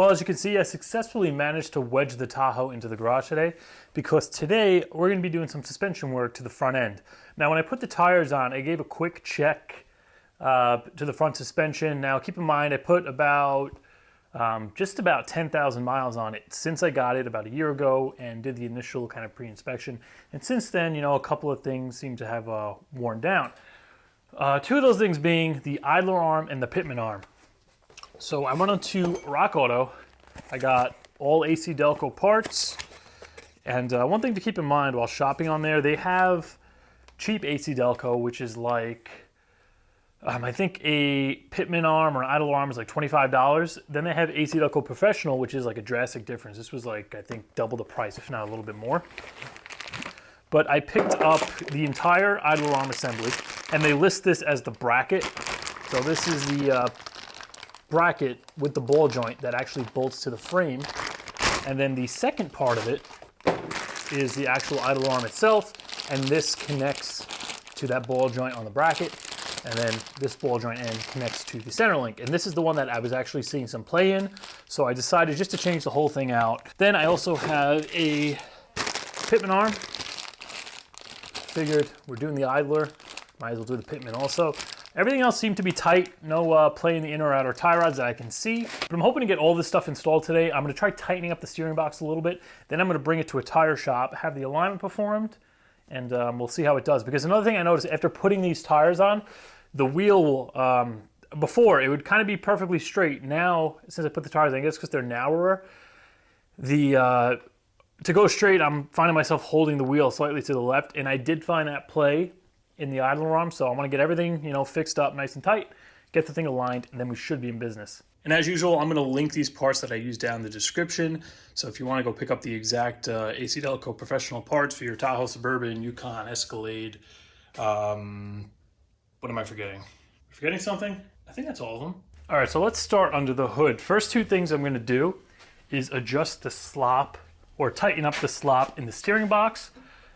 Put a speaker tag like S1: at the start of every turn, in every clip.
S1: Well, as you can see, I successfully managed to wedge the Tahoe into the garage today because today we're going to be doing some suspension work to the front end. Now, when I put the tires on, I gave a quick check to the front suspension. Now, keep in mind, I put about just about 10,000 miles on it since I got it about a year ago and did the initial kind of pre-inspection. And since then, you know, a couple of things seem to have worn down. Two of those things being the idler arm and the Pitman arm. So I went on to Rock Auto. I got all AC Delco parts. And one thing to keep in mind while shopping on there, they have cheap AC Delco, which is like, I think a Pitman arm or an idler arm is like $25. Then they have AC Delco Professional, which is like a drastic difference. This was like, I think, double the price, if not a little bit more. But I picked up the entire idler arm assembly, and they list this as the bracket. So this is the bracket with the ball joint that actually bolts to the frame. And then the second part of it is the actual idler arm itself, and this connects to that ball joint on the bracket, and then this ball joint end connects to the center link. And this is the one that I was actually seeing some play in, so I decided just to change the whole thing out. Then I also have a Pitman arm. Figured we're doing the idler, might as well do the Pitman also. Everything else seemed to be tight, no play in the inner or outer tie rods that I can see. But I'm hoping to get all this stuff installed today. I'm gonna try tightening up the steering box a little bit. Then I'm gonna bring it to a tire shop, have the alignment performed, and we'll see how it does. Because another thing I noticed after putting these tires on, the wheel, before it would kind of be perfectly straight. Now, since I put the tires on, I guess because they're narrower, to go straight, I'm finding myself holding the wheel slightly to the left, and I did find that play in the idler arm, so I want to get everything, you know, fixed up nice and tight, get the thing aligned, and then we should be in business. And as usual, I'm going to link these parts that I use down in the description, so if you want to go pick up the exact AC Delco professional parts for your Tahoe Suburban, Yukon, Escalade, what am I forgetting? Forgetting something? I think that's all of them. All right, so let's start under the hood. First two things I'm going to do is adjust the slop, or tighten up the slop in the steering box,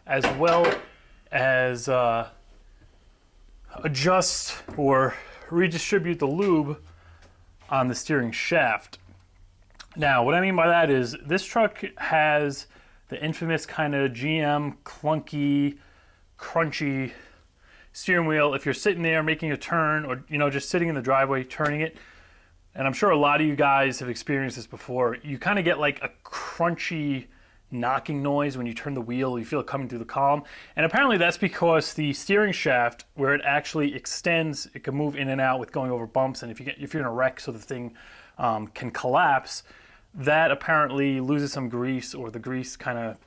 S1: as well as adjust or redistribute the lube on the steering shaft. Now, what I mean by that is this truck has the infamous kind of GM clunky, crunchy steering wheel. If you're sitting there making a turn, or you know, just sitting in the driveway turning it, and I'm sure a lot of you guys have experienced this before, you kind of get like a crunchy knocking noise when you turn the wheel. You feel it coming through the column, and apparently that's because the steering shaft, where it actually extends, it can move in and out with going over bumps, and if you're in a wreck, so the thing can collapse, that apparently loses some grease, or the grease kind of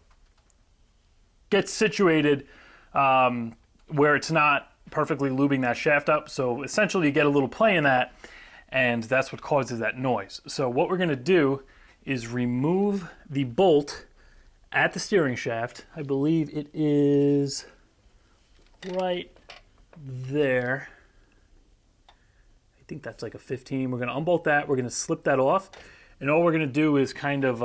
S1: gets situated where it's not perfectly lubing that shaft up. So essentially you get a little play in that, and that's what causes that noise. So what we're going to do is remove the bolt at the steering shaft. I believe it is right there. I think that's like a 15. We're going to unbolt that. We're going to slip that off. And all we're going to do is kind of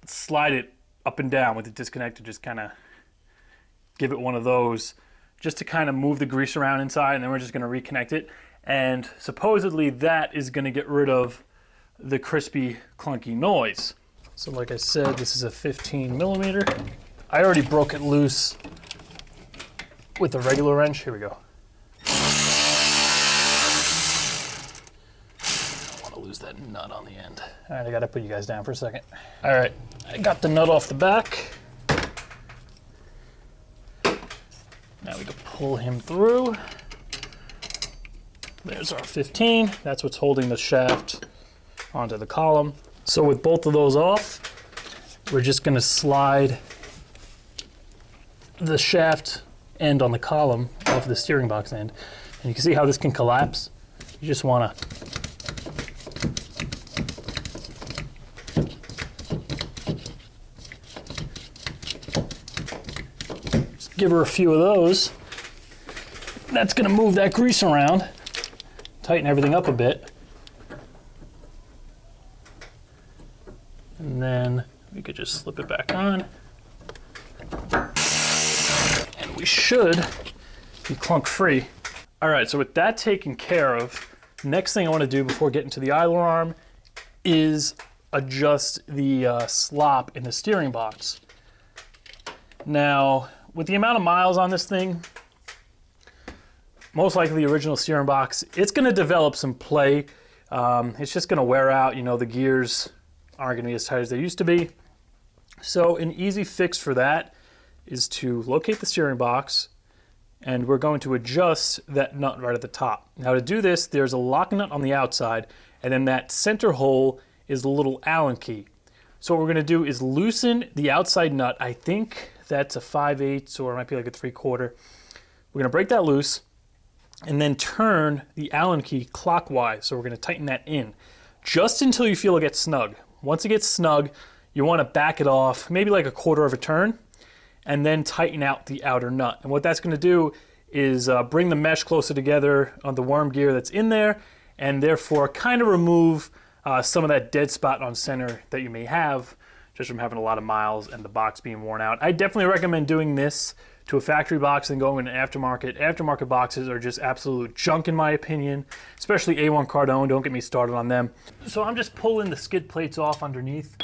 S1: slide it up and down with it disconnected. Just kind of give it one of those just to kind of move the grease around inside. And then we're just going to reconnect it. And supposedly that is going to get rid of the crispy, clunky noise. So like I said, this is a 15 millimeter. I already broke it loose with a regular wrench. Here we go. I don't want to lose that nut on the end. All right, I gotta put you guys down for a second. All right, I got the nut off the back. Now we can pull him through. There's our 15. That's what's holding the shaft onto the column. So with both of those off, we're just going to slide the shaft end on the column off the steering box end. And you can see how this can collapse. You just want to just give her a few of those. That's going to move that grease around, tighten everything up a bit. And then we could just slip it back on. And we should be clunk free. All right, so with that taken care of, next thing I want to do before getting to the idler arm is adjust the slop in the steering box. Now, with the amount of miles on this thing, most likely the original steering box, it's going to develop some play. It's just going to wear out. You know, the gears aren't going to be as tight as they used to be. So an easy fix for that is to locate the steering box, and we're going to adjust that nut right at the top. Now to do this, there's a lock nut on the outside, and then that center hole is a little Allen key. So what we're going to do is loosen the outside nut. I think that's a 5/8 or it might be like a 3/4. We're going to break that loose and then turn the Allen key clockwise. So we're going to tighten that in just until you feel it gets snug. Once it gets snug, you want to back it off, maybe like a 1/4 of a turn, and then tighten out the outer nut. And what that's going to do is bring the mesh closer together on the worm gear that's in there, and therefore kind of remove some of that dead spot on center that you may have just from having a lot of miles and the box being worn out. I definitely recommend doing this to a factory box than going to an aftermarket. Aftermarket boxes are just absolute junk in my opinion, especially A1 Cardone. Don't get me started on them. So I'm just pulling the skid plates off underneath,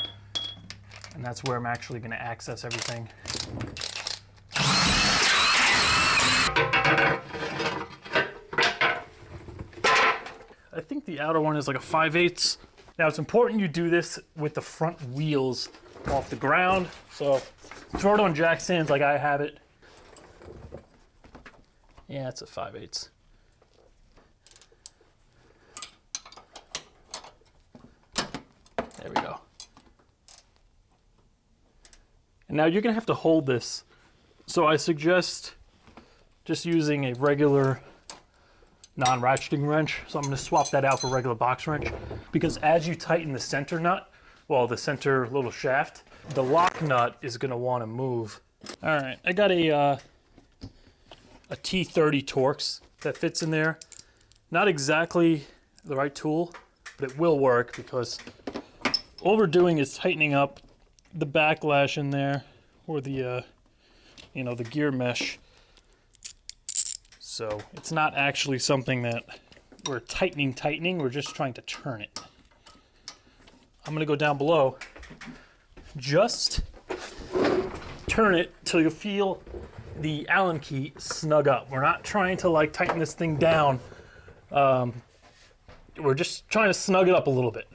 S1: and that's where I'm actually going to access everything. I think the outer one is like a 5/8. Now it's important you do this with the front wheels off the ground. So throw it on jack stands like I have it. Yeah, it's a 5/8. There we go. And now you're gonna have to hold this. So I suggest just using a regular non-ratcheting wrench. So I'm going to swap that out for a regular box wrench, because as you tighten the center nut, well, the center little shaft, the lock nut is going to want to move. All right, I got a T30 Torx that fits in there. Not exactly the right tool, but it will work because all we're doing is tightening up the backlash in there, or the you know, the gear mesh. So it's not actually something that we're tightening, we're just trying to turn it. I'm gonna go down below, just turn it till you feel the Allen key snug up. We're not trying to like tighten this thing down. We're just trying to snug it up a little bit.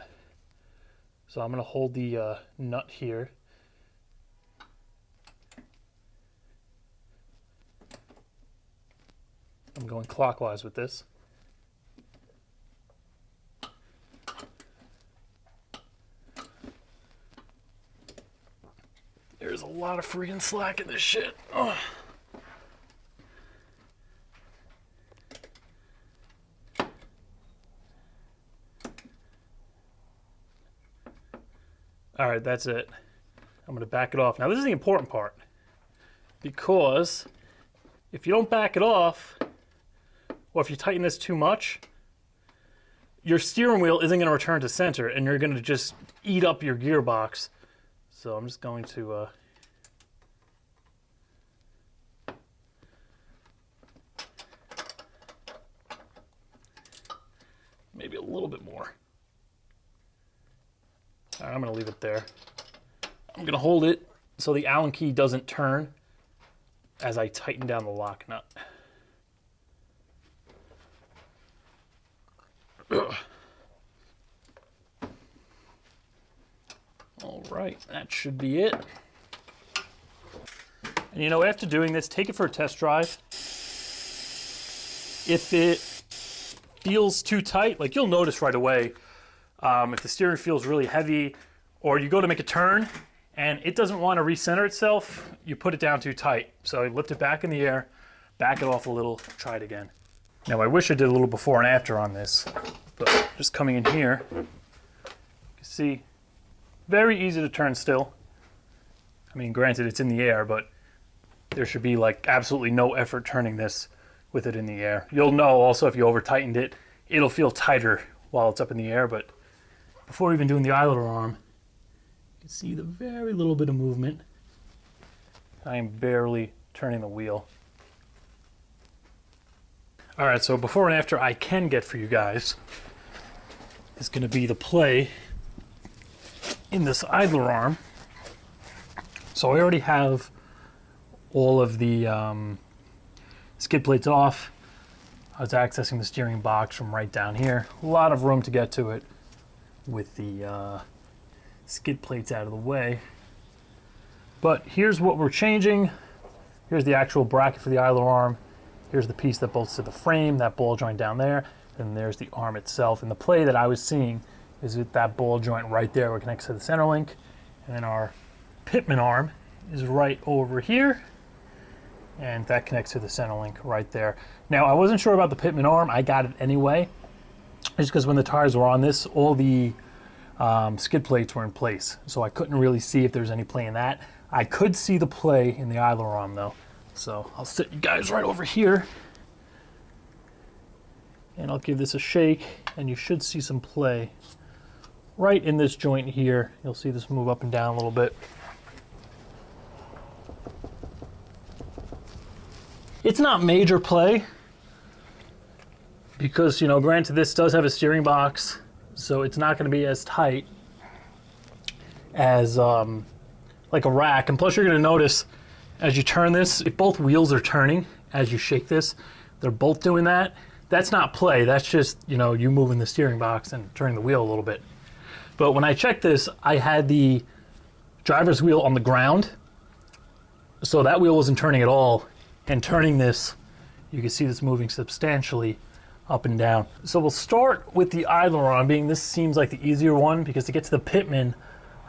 S1: So I'm gonna hold the nut here. I'm going clockwise with this. There's a lot of freaking slack in this shit. Oh. All right, that's it. I'm gonna back it off. Now this is the important part, because if you don't back it off, or if you tighten this too much, your steering wheel isn't going to return to center, and you're going to just eat up your gearbox. So I'm just going to maybe a little bit more. All right, I'm going to leave it there. I'm going to hold it so the Allen key doesn't turn as I tighten down the lock nut. All right, that should be it. And you know, after doing this, take it for a test drive. If it feels too tight, like you'll notice right away, if the steering feels really heavy, or you go to make a turn and it doesn't want to recenter itself, you put it down too tight. So lift it back in the air, back it off a little, try it again. Now I wish I did a little before and after on this, but just coming in here, you can see, very easy to turn still. I mean, granted it's in the air, but there should be like absolutely no effort turning this with it in the air. You'll know also if you over tightened it, it'll feel tighter while it's up in the air, but before even doing the idler arm, you can see the very little bit of movement. I am barely turning the wheel. All right, so before and after I can get for you guys is going to be the play in this idler arm. So I already have all of the skid plates off. I was accessing the steering box from right down here. A lot of room to get to it with the skid plates out of the way. But here's what we're changing. Here's the actual bracket for the idler arm. Here's the piece that bolts to the frame, that ball joint down there. And there's the arm itself. And the play that I was seeing is with that ball joint right there where it connects to the center link. And then our Pitman arm is right over here. And that connects to the center link right there. Now, I wasn't sure about the Pitman arm. I got it anyway. Just because when the tires were on this, all the skid plates were in place. So I couldn't really see if there's any play in that. I could see the play in the idler arm though. So I'll sit you guys right over here. And I'll give this a shake. And you should see some play right in this joint here. You'll see this move up and down a little bit. It's not major play because, you know, granted this does have a steering box, so it's not going to be as tight as like a rack. And plus you're going to notice as you turn this, if both wheels are turning as you shake this, they're both doing that. That's not play. That's just, you know, you moving the steering box and turning the wheel a little bit. But when I checked this, I had the driver's wheel on the ground, so that wheel wasn't turning at all. And turning this, you can see this moving substantially up and down. So we'll start with the idler arm, being this seems like the easier one, because to get to the Pitman,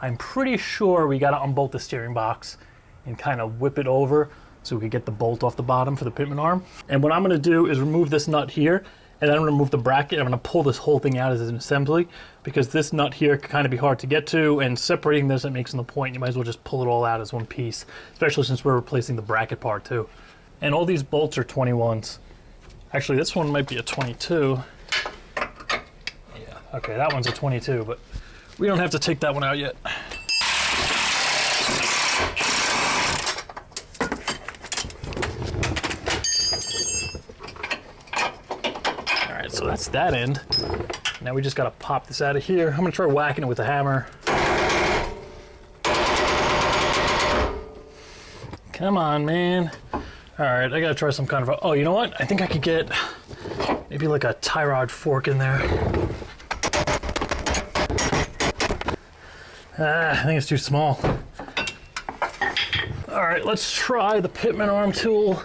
S1: I'm pretty sure we got to unbolt the steering box and kind of whip it over so we can get the bolt off the bottom for the Pitman arm. And what I'm going to do is remove this nut here, and then I'm going to remove the bracket. I'm going to pull this whole thing out as an assembly, because this nut here can kind of be hard to get to, and separating this, it makes no point. You might as well just pull it all out as one piece, especially since we're replacing the bracket part too. And all these bolts are 21s. Actually, this one might be a 22. Yeah, okay, that one's a 22, but we don't have to take that one out yet. All right, so that's that end. Now we just gotta pop this out of here. I'm gonna try whacking it with a hammer. Come on, man. All right, I gotta try some kind of, oh, you know what? I think I could get maybe like a tie rod fork in there. I think it's too small. All right, let's try the Pitman arm tool.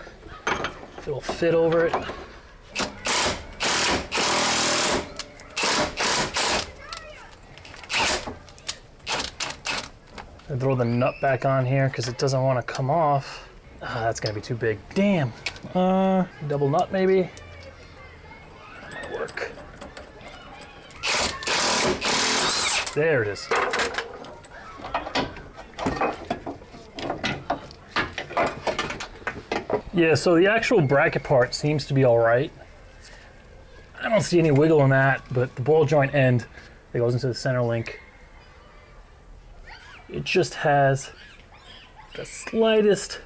S1: If it'll fit over it. And throw the nut back on here because it doesn't want to come off. That's gonna be too big. Damn. Double nut maybe. That'll work. There it is. Yeah, so the actual bracket part seems to be all right. I don't see any wiggle in that, but the ball joint end that goes into the center link, it just has the slightest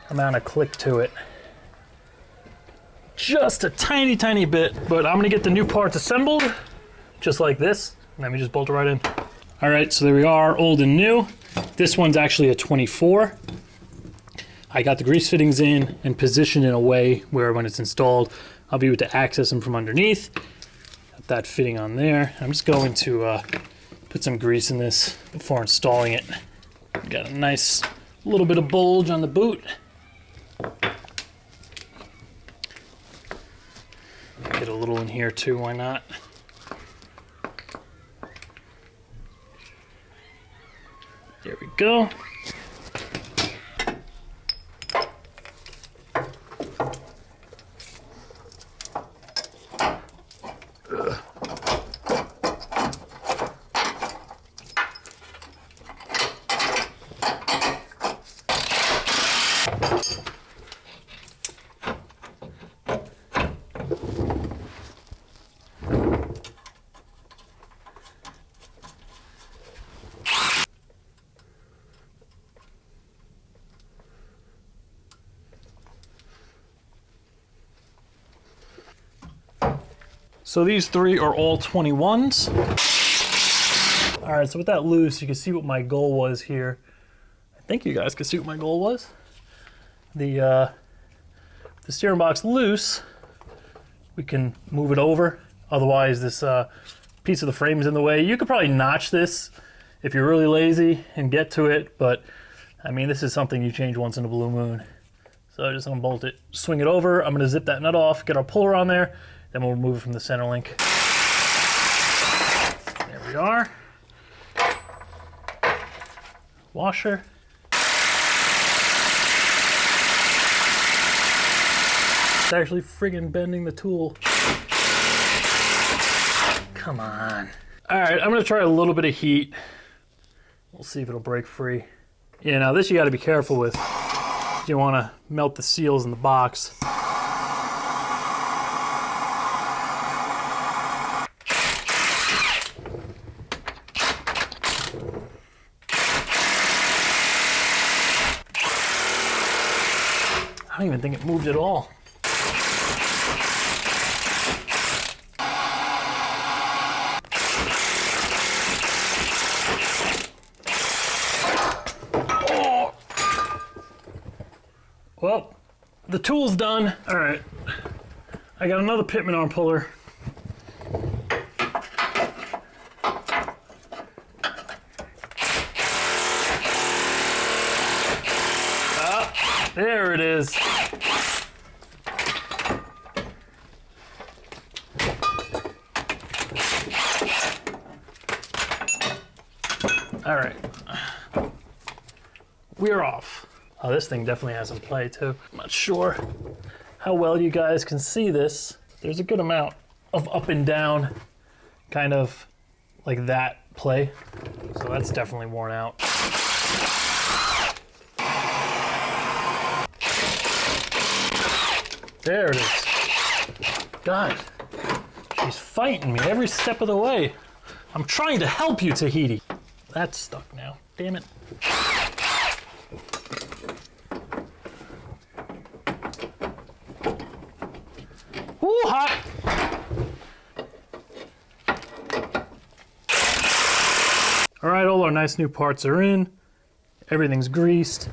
S1: amount of click to it. Just a tiny, tiny bit, but I'm gonna get the new parts assembled, just like this, and then we just bolt it right in. All right, so there we are, old and new. This one's actually a 24. I got the grease fittings in and positioned in a way where when it's installed, I'll be able to access them from underneath. Got that fitting on there. I'm just going to put some grease in this before installing it. Got a nice little bit of bulge on the boot. Get a little in here too, why not? There we go. So these three are all 21s. All right, so with that loose, you can see what my goal was here. I think you guys can see what my goal was. The steering box loose, we can move it over. Otherwise, this piece of the frame is in the way. You could probably notch this if you're really lazy and get to it, but I mean, this is something you change once in a blue moon. So I just unbolt it, swing it over. I'm gonna zip that nut off, get our puller on there, then we'll remove it from the center link. There we are. Washer. It's actually friggin' bending the tool. Come on. All right, I'm gonna try a little bit of heat. We'll see if it'll break free. Yeah, now this you gotta be careful with. You wanna melt the seals in the box. I don't even think it moved at all. Well, the tool's done. All right, I got another Pitman Arm puller. Ah, there it is. All right, we're off. Oh, this thing definitely has some play too. I'm not sure how well you guys can see this. There's a good amount of up and down, kind of like that play. So that's definitely worn out. There it is. God, she's fighting me every step of the way. I'm trying to help you, Tahiti. That's stuck now, damn it. Ooh, hot. All right, all our nice new parts are in. Everything's greased.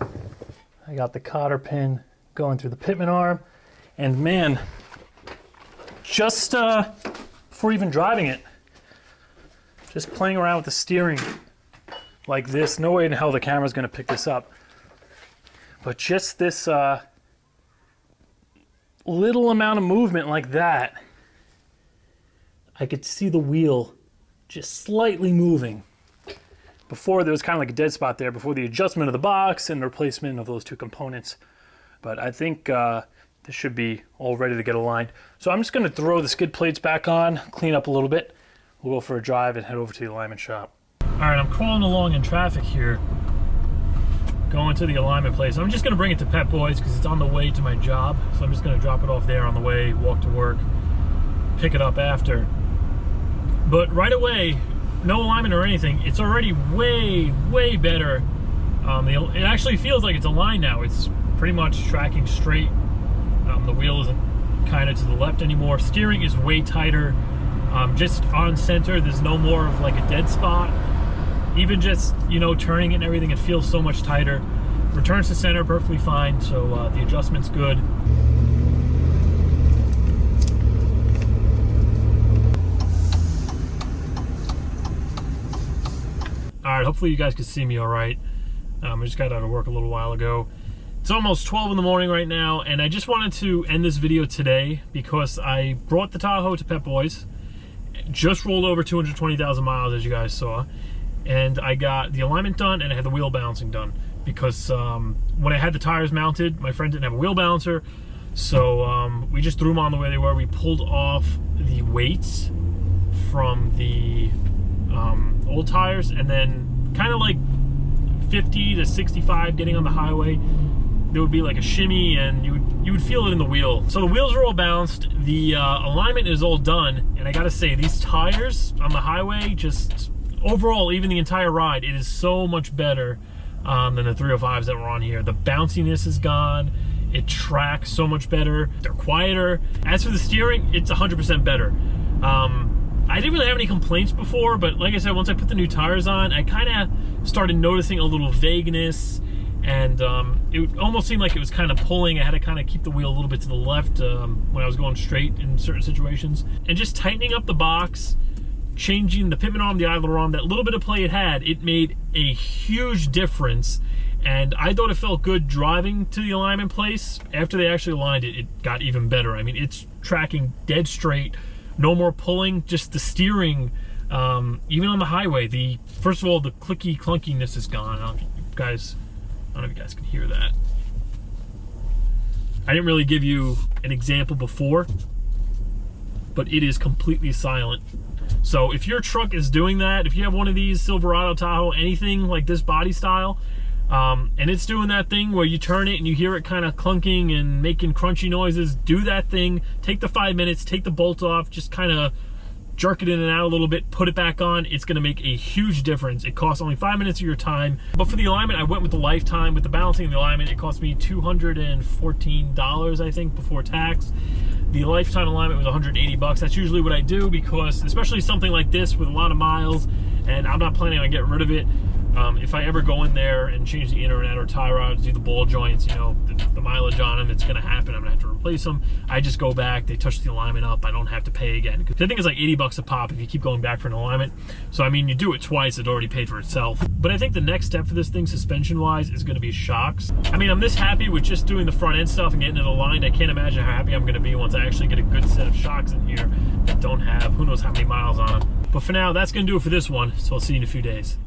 S1: I got the cotter pin going through the Pitman arm. And man, just before even driving it, just playing around with the steering like this. No way in hell the camera's gonna pick this up. But just this little amount of movement like that, I could see the wheel just slightly moving. Before there was kind of like a dead spot there before the adjustment of the box and the replacement of those two components. But I think this should be all ready to get aligned. So I'm just gonna throw the skid plates back on, clean up a little bit. We'll go for a drive and head over to the alignment shop. All right, I'm crawling along in traffic here, going to the alignment place. I'm just gonna bring it to Pep Boys because it's on the way to my job. So I'm just gonna drop it off there on the way, walk to work, pick it up after. But right away, no alignment or anything, it's already way, way better. It actually feels like it's aligned now. It's pretty much tracking straight. The wheel isn't kind of to the left anymore. Steering is way tighter. Just on center, there's no more of like a dead spot. Even just, you know, turning it and everything, it feels so much tighter. Returns to center perfectly fine, so the adjustment's good. All right, hopefully you guys can see me all right. I just got out of work a little while ago. It's almost 12 in the morning right now, and I just wanted to end this video today because I brought the Tahoe to Pep Boys. Just rolled over 220,000 miles, as you guys saw. And I got the alignment done, and I had the wheel balancing done. Because when I had the tires mounted, my friend didn't have a wheel balancer. So we just threw them on the way they were. We pulled off the weights from the old tires, and then kind of like 50 to 65 getting on the highway, there would be like a shimmy and you would feel it in the wheel. So the wheels are all balanced, the alignment is all done, and I gotta say, these tires on the highway, just overall, even the entire ride, it is so much better than the 305s that were on here. The bounciness is gone, it tracks so much better, they're quieter. As for the steering, it's 100% better. I didn't really have any complaints before, but like I said, once I put the new tires on, I kind of started noticing a little vagueness, and it almost seemed like it was kind of pulling. I had to kind of keep the wheel a little bit to the left when I was going straight in certain situations. And just tightening up the box, changing the Pitman arm, the idler arm, that little bit of play it had, it made a huge difference. And I thought it felt good driving to the alignment place. After they actually aligned it, it got even better. I mean, it's tracking dead straight, no more pulling, just the steering, even on the highway. First of all, the clicky clunkiness is gone. I don't know if you guys can hear that. I didn't really give you an example before, but it is completely silent. So if your truck is doing that, if you have one of these, Silverado, Tahoe, anything like this body style, and it's doing that thing where you turn it and you hear it kind of clunking and making crunchy noises, do that thing, take the 5 minutes, take the bolt off, just kind of jerk it in and out a little bit, put it back on. It's going to make a huge difference. It costs only 5 minutes of your time. But for the alignment, I went with the lifetime. With the balancing and the alignment, it cost me $214, I think, before tax. The lifetime alignment was 180 bucks. That's usually what I do, because especially something like this with a lot of miles, and I'm not planning on getting rid of it. If I ever go in there and change the inner and outer tie rods, do the ball joints, you know, the mileage on them, it's going to happen. I'm going to have to replace them. I just go back, they touch the alignment up, I don't have to pay again. Because I think it's like 80 bucks a pop if you keep going back for an alignment. So, I mean, you do it twice, it already paid for itself. But I think the next step for this thing, suspension-wise, is going to be shocks. I mean, I'm this happy with just doing the front end stuff and getting it aligned. I can't imagine how happy I'm going to be once I actually get a good set of shocks in here that don't have who knows how many miles on them. But for now, that's going to do it for this one, so I'll see you in a few days.